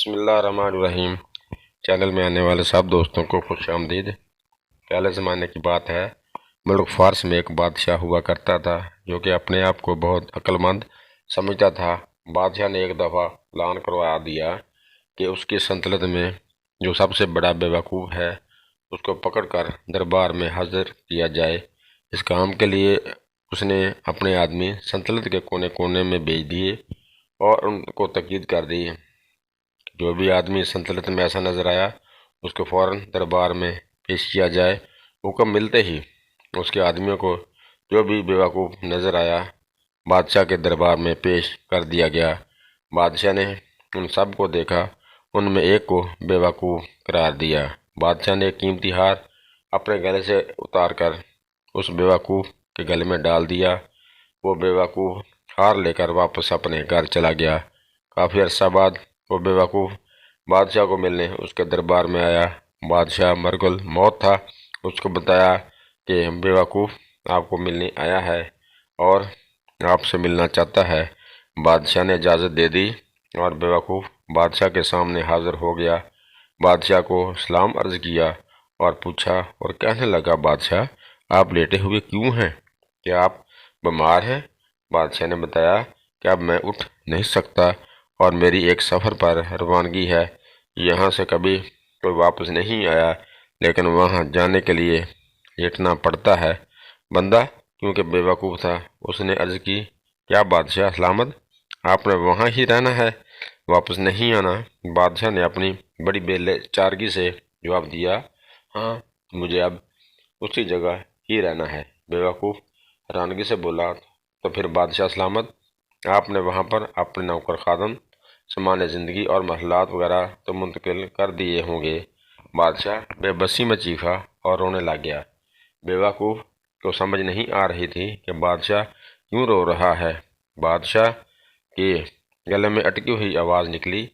بسم اللہ الرحمن الرحیم۔ چینل میں آنے والے سب دوستوں کو خوش آمدید۔ پہلے زمانے کی بات ہے، ملک فارس میں ایک بادشاہ ہوا کرتا تھا جو کہ اپنے آپ کو بہت عقل مند سمجھتا تھا۔ بادشاہ نے ایک دفعہ اعلان کروا دیا کہ اس کی سلطنت میں جو سب سے بڑا بے وقوف ہے اس کو پکڑ کر دربار میں حاضر کیا جائے۔ اس کام کے لیے اس نے اپنے آدمی سلطنت کے کونے کونے میں بھیج دیے اور ان کو تاکید کر دی، جو بھی آدمی سلطنت میں ایسا نظر آیا اس کو فوراً دربار میں پیش کیا جائے۔ حکم ملتے ہی اس کے آدمیوں کو جو بھی بے وقوف نظر آیا بادشاہ کے دربار میں پیش کر دیا گیا۔ بادشاہ نے ان سب کو دیکھا، ان میں ایک کو بے وقوف قرار دیا۔ بادشاہ نے ایک قیمتی ہار اپنے گلے سے اتار کر اس بے وقوف کے گلے میں ڈال دیا۔ وہ بے وقوف ہار لے کر واپس اپنے گھر چلا گیا۔ کافی عرصہ بعد وہ بے وقوف بادشاہ کو ملنے اس کے دربار میں آیا۔ بادشاہ مرگ الموت تھا۔ اس کو بتایا کہ بے وقوف آپ کو ملنے آیا ہے اور آپ سے ملنا چاہتا ہے۔ بادشاہ نے اجازت دے دی اور بے وقوف بادشاہ کے سامنے حاضر ہو گیا۔ بادشاہ کو سلام عرض کیا اور پوچھا اور کہنے لگا، بادشاہ آپ لیٹے ہوئے کیوں ہیں؟ کیا آپ بیمار ہیں؟ بادشاہ نے بتایا کہ اب میں اٹھ نہیں سکتا اور میری ایک سفر پر روانگی ہے۔ یہاں سے کبھی کوئی واپس نہیں آیا، لیکن وہاں جانے کے لیے لیٹنا پڑتا ہے۔ بندہ کیونکہ بے وقوف تھا، اس نے عرض کی، کیا بادشاہ سلامت؟ آپ نے وہاں ہی رہنا ہے، واپس نہیں آنا؟ بادشاہ نے اپنی بڑی بے چارگی سے جواب دیا، ہاں مجھے اب اسی جگہ ہی رہنا ہے۔ بے وقوف حیرانگی سے بولا، تو پھر بادشاہ سلامت، آپ نے وہاں پر اپنے نوکر خادم، سامان زندگی اور محلات وغیرہ تو منتقل کر دیے ہوں گے؟ بادشاہ بے بسی میں چیخا اور رونے لگ گیا۔ بے وقوف کو سمجھ نہیں آ رہی تھی کہ بادشاہ کیوں رو رہا ہے۔ بادشاہ کے گلے میں اٹکی ہوئی آواز نکلی،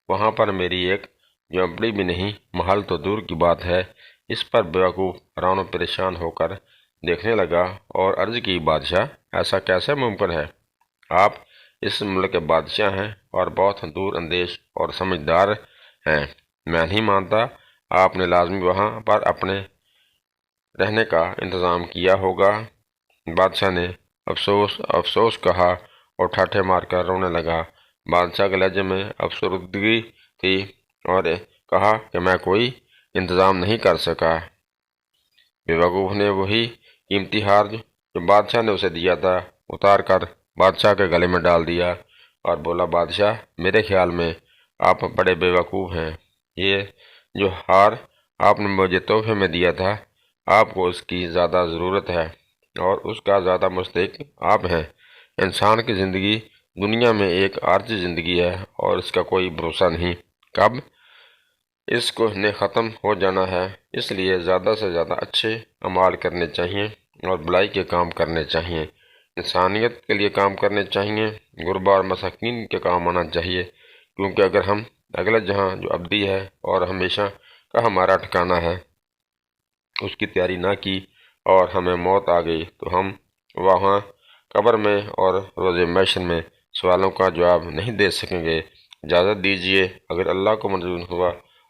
وہاں پر میری ایک جھونپڑی بھی نہیں، محل تو دور کی بات ہے۔ اس پر بے وقوف حیران و پریشان ہو کر دیکھنے لگا اور عرض کی، بادشاہ ایسا کیسے ممکن ہے؟ آپ اس ملک کے بادشاہ ہیں اور بہت دور اندیش اور سمجھدار ہیں، میں نہیں مانتا آپ نے لازمی وہاں پر اپنے رہنے کا انتظام کیا ہوگا۔ بادشاہ نے افسوس افسوس کہا اور ٹھاٹھے مار کر رونے لگا۔ بادشاہ کے لہجے میں افسردگی تھی اور کہا کہ میں کوئی انتظام نہیں کر سکا۔ بے وقوف نے وہی قیمتی ہار جو بادشاہ نے اسے دیا تھا اتار کر بادشاہ کے گلے میں ڈال دیا اور بولا، بادشاہ میرے خیال میں آپ بڑے بے وقوف ہیں۔ یہ جو ہار آپ نے مجھے تحفے میں دیا تھا، آپ کو اس کی زیادہ ضرورت ہے اور اس کا زیادہ مستحق آپ ہیں۔ انسان کی زندگی دنیا میں ایک عارضی زندگی ہے اور اس کا کوئی بھروسہ نہیں کب اس کو نے ختم ہو جانا ہے۔ اس لیے زیادہ سے زیادہ اچھے اعمال کرنے چاہیے اور بھلائی کے کام کرنے چاہیے، انسانیت کے لیے کام کرنے چاہیے، غربا اور مساکین کے کام آنا چاہیے، کیونکہ اگر ہم اگلے جہاں جو ابدی ہے اور ہمیشہ کا ہمارا ٹھکانہ ہے اس کی تیاری نہ کی اور ہمیں موت آ گئی تو ہم وہاں قبر میں اور روز محشر میں سوالوں کا جواب نہیں دے سکیں گے۔ اجازت دیجیے، اگر اللہ کو منظور ہوا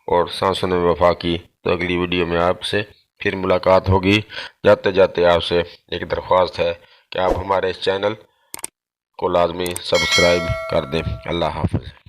اور سانسوں نے وفا کی تو اگلی ویڈیو میں آپ سے پھر ملاقات ہوگی۔ جاتے جاتے آپ سے ایک درخواست ہے کہ آپ ہمارے اس چینل کو لازمی سبسکرائب کر دیں۔ اللہ حافظ۔